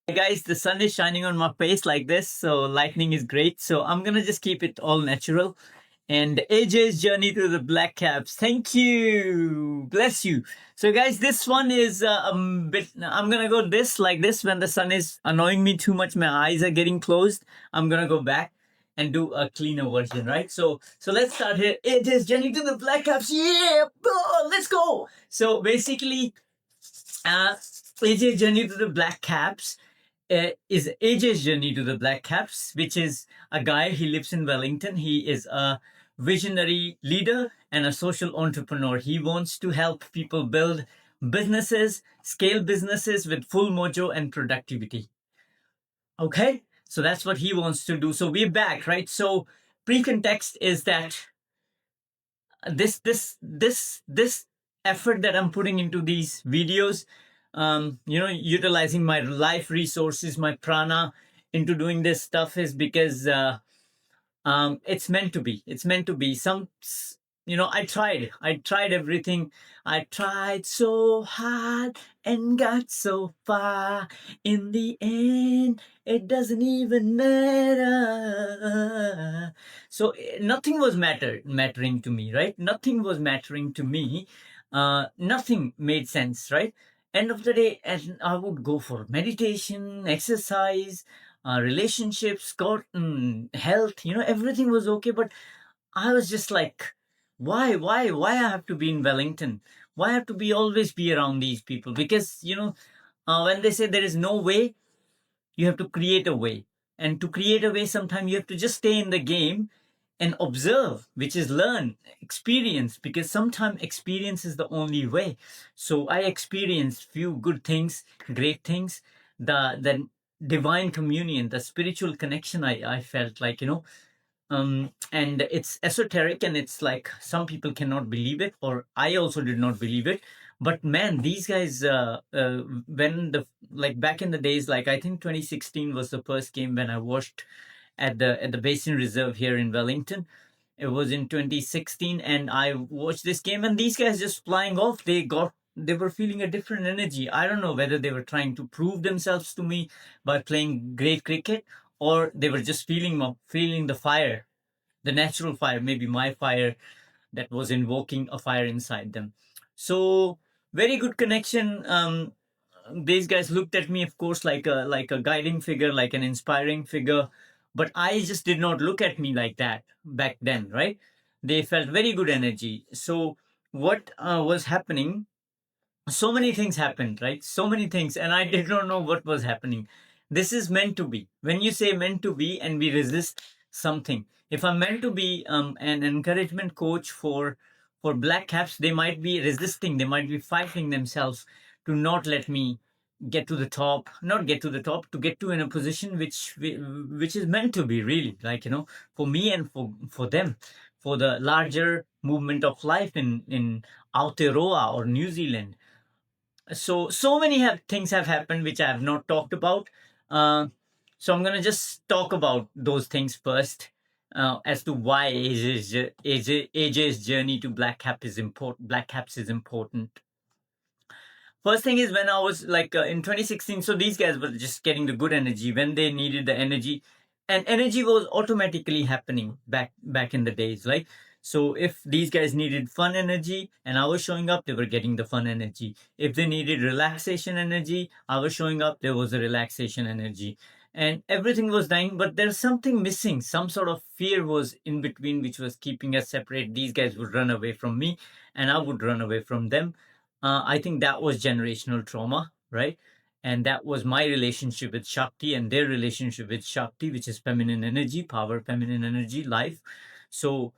Hey guys, the sun is shining on my face like this, so lightning is great. So I'm gonna just keep it all natural. And AJ's journey to the black caps. Thank you, bless you. So guys, this one is a bit. I'm gonna go this like this when the sun is annoying me too much. My eyes are getting closed. I'm gonna go back and do a cleaner version, right? So let's start here. AJ's journey to the black caps. Yeah, let's go. So basically, AJ's journey to the black caps is AJ's journey to the Black Caps, which is a guy. He lives in Wellington. He is a visionary leader and a social entrepreneur. He wants to help people build businesses, scale businesses with full mojo and productivity. Okay, so that's what he wants to do. So we're back, right? So pre-context is that this effort that I'm putting into these videos, utilizing my life resources, my prana into doing this stuff is because it's meant to be. It's meant to be. I tried everything. I tried so hard and got so far. In the end, it doesn't even matter. So nothing was mattering to me, right? Nothing was mattering to me. Nothing made sense, right? End of the day, and I would go for meditation, exercise, relationships, health. Everything was okay, but I was just like, why I have to be in Wellington? Why I have to be always be around these people? Because when they say there is no way, you have to create a way, and to create a way, sometimes you have to just stay in the game and observe, which is learn, experience, because sometimes experience is the only way. So I experienced few good things, great things, the divine communion, the spiritual connection. I felt like, and it's esoteric, and it's like some people cannot believe it, or I also did not believe it. But man, these guys, when the like back in the days, like I think 2016 was the first game when I watched at the Basin Reserve here in Wellington. It was in 2016, and I watched this game, and these guys just flying off. They were feeling a different energy. I don't know whether they were trying to prove themselves to me by playing great cricket, or they were just feeling the fire, the natural fire, maybe my fire that was invoking a fire inside them. So very good connection. These guys looked at me, of course, like a guiding figure, like an inspiring figure, but I just did not look at me like that back then, right? They felt very good energy. So what was happening, so many things happened, right? So many things, and I did not know what was happening. This is meant to be. When you say meant to be and we resist something, if I'm meant to be an encouragement coach for black caps, they might be resisting, they might be fighting themselves to not let me get to the top, not get to the top, to get to in a position which is meant to be, really, like, for me and for them, for the larger movement of life in Aotearoa or New Zealand. So many things have happened which I have not talked about. Uh, so I'm gonna just talk about those things first, as to why AJ's journey to black cap is important. Black caps is important. First thing is, when I was like in 2016, so these guys were just getting the good energy when they needed the energy, and energy was automatically happening back in the days. Like, so if these guys needed fun energy and I was showing up, they were getting the fun energy. If they needed relaxation energy, I was showing up, there was a relaxation energy. And everything was dying, but there's something missing. Some sort of fear was in between, which was keeping us separate. These guys would run away from me, and I would run away from them. I think that was generational trauma, right? And that was my relationship with Shakti and their relationship with Shakti, which is feminine energy, power, feminine energy, life. So,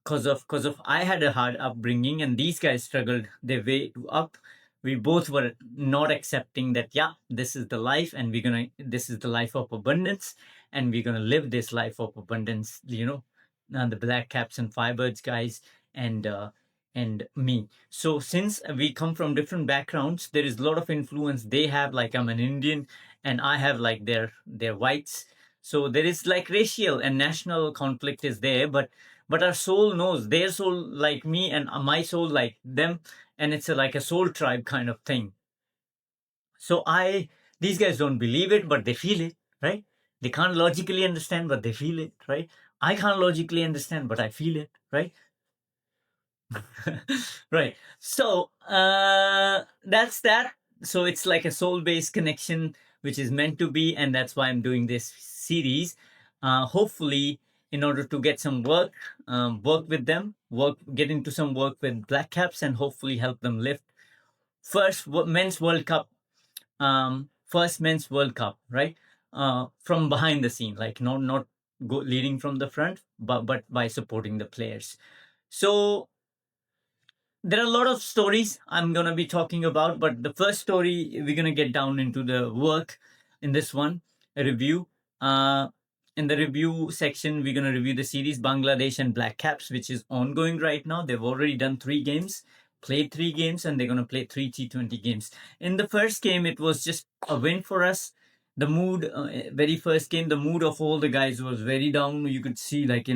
cause of I had a hard upbringing, and these guys struggled their way to up. We both were not accepting that, yeah, this is the life, and this is the life of abundance, and we're gonna live this life of abundance. The black caps and firebirds guys, and and me. So since we come from different backgrounds, there is a lot of influence they have. Like, I'm an Indian, and I have like their whites. So there is like racial and national conflict is there, but our soul knows, their soul like me, and my soul like them, and it's like a soul tribe kind of thing. So I These guys don't believe it, but they feel it, right? They can't logically understand, but they feel it, right? I can't logically understand, but I feel it, right? Right. So that's that. So it's like a soul-based connection, which is meant to be, and that's why I'm doing this series. Hopefully, in order to get some work, work with them, get into some work with Blackcaps, and hopefully help them lift men's World Cup, first men's World Cup, right? From behind the scene, like not leading from the front, but by supporting the players. So there are a lot of stories I'm going to be talking about, but the first story we're going to get down into the work in this one, a review. Uh, in the review section, we're going to review the series Bangladesh and Black Caps, which is ongoing right now. They've already done 3 games, played 3 games, and they're going to play 3 T20 games. In the first game, it was just a win for us. The mood, very first game, the mood of all the guys was very down. You could see, like,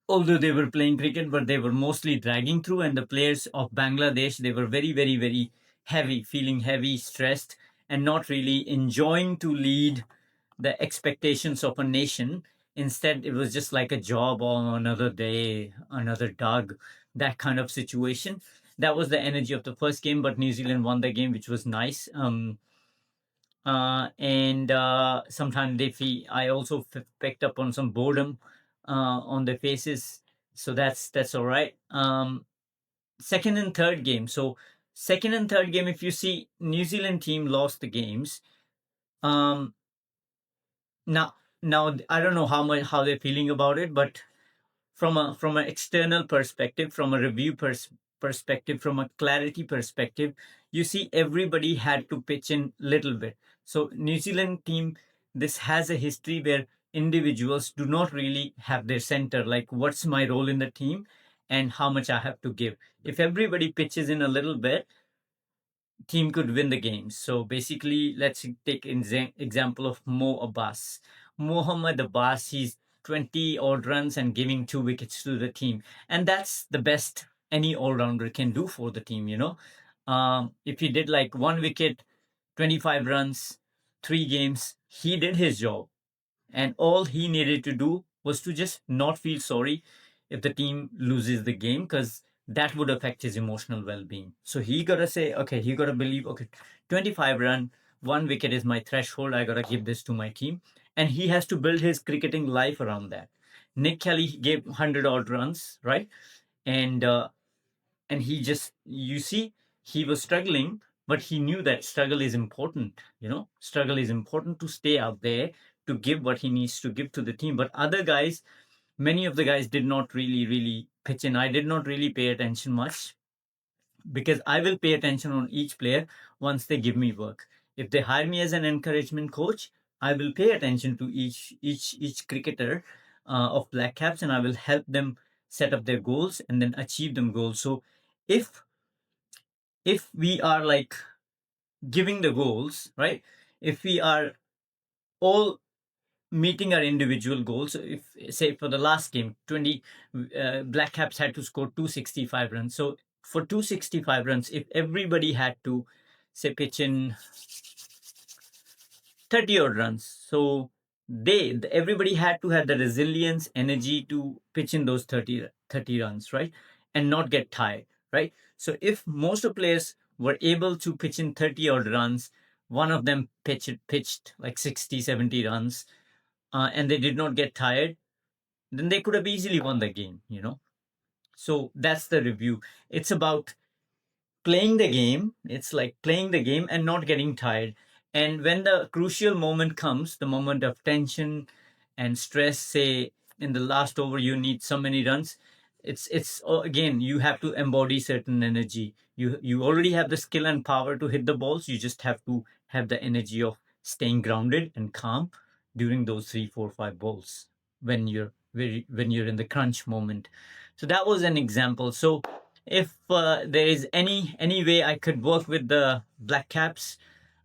although they were playing cricket, but they were mostly dragging through. And the players of Bangladesh, they were very, very, very heavy, feeling heavy, stressed, and not really enjoying to lead the expectations of a nation. Instead, it was just like a job or another day, another dog, that kind of situation. That was the energy of the first game, but New Zealand won the game, which was nice. And sometimes I also picked up on some boredom on their faces, so that's all right. Second and third game. So second and third game, if you see, New Zealand team lost the games. Um, now now I don't know how they're feeling about it, but from an external perspective, from a perspective, from a clarity perspective, you see everybody had to pitch in little bit. So New Zealand team, this has a history where individuals do not really have their center, like what's my role in the team and how much I have to give. If everybody pitches in a little bit, team could win the game. So basically, let's take example of Mo Abbas. Mohammad Abbas, he's 20 odd runs and giving 2 wickets to the team. And that's the best any all-rounder can do for the team, if he did like 1 wicket, 25 runs, 3 games, he did his job. And all he needed to do was to just not feel sorry if the team loses the game, because that would affect his emotional well-being. So he gotta say, okay, he gotta believe, okay, 25 run, 1 wicket is my threshold, I gotta give this to my team. And he has to build his cricketing life around that. Nick Kelly gave 100 odd runs, right? And he just, you see, he was struggling, but he knew that struggle is important. Struggle is important to stay out there, to give what he needs to give to the team. But other guys, many of the guys did not really pitch in. I did not really pay attention much, because I will pay attention on each player once they give me work. If they hire me as an encouragement coach, I will pay attention to each cricketer of Black Caps, and I will help them set up their goals and then achieve them goals. So if we are like giving the goals, right? If we are all meeting our individual goals, if say for the last game, 20 Black Caps had to score 265 runs. So for 265 runs, if everybody had to say pitch in 30 odd runs, so everybody had to have the resilience, energy to pitch in those 30 runs, right? And not get tired, right? So if most of players were able to pitch in 30 odd runs, one of them pitched like 60, 70 runs, and they did not get tired, then they could have easily won the game. So that's the review. It's about playing the game. It's like playing the game and not getting tired. And when the crucial moment comes, the moment of tension and stress, say in the last over you need so many runs, again, you have to embody certain energy. You already have the skill and power to hit the balls. You just have to have the energy of staying grounded and calm during those 3, 4, 5 balls when you're in the crunch moment. So that was an example. So if there is any way I could work with the Black Caps,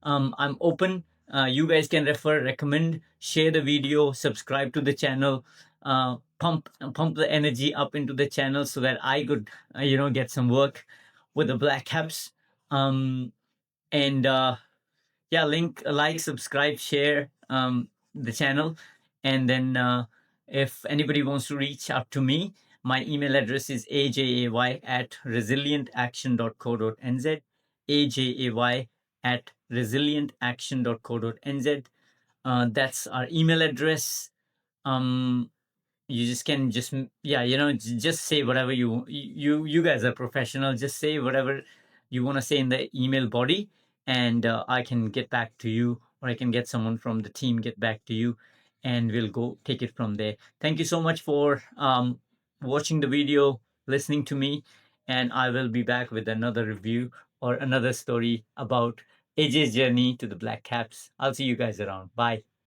I'm open. You guys can recommend, share the video, subscribe to the channel, pump the energy up into the channel so that I could get some work with the Black Caps. And yeah, link, like, subscribe, share the channel. And then if anybody wants to reach out to me, my email address is ajay@resilientaction.co.nz. ajay@resilientaction.co.nz. That's our email address. um you just can just yeah, just say whatever you guys are professional. Just say whatever you want to say in the email body, and I can get back to you, or I can get someone from the team get back to you, and we'll go take it from there. Thank you so much for watching the video, listening to me, and I will be back with another review or another story about AJ's journey to the Black Caps. I'll see you guys around. Bye.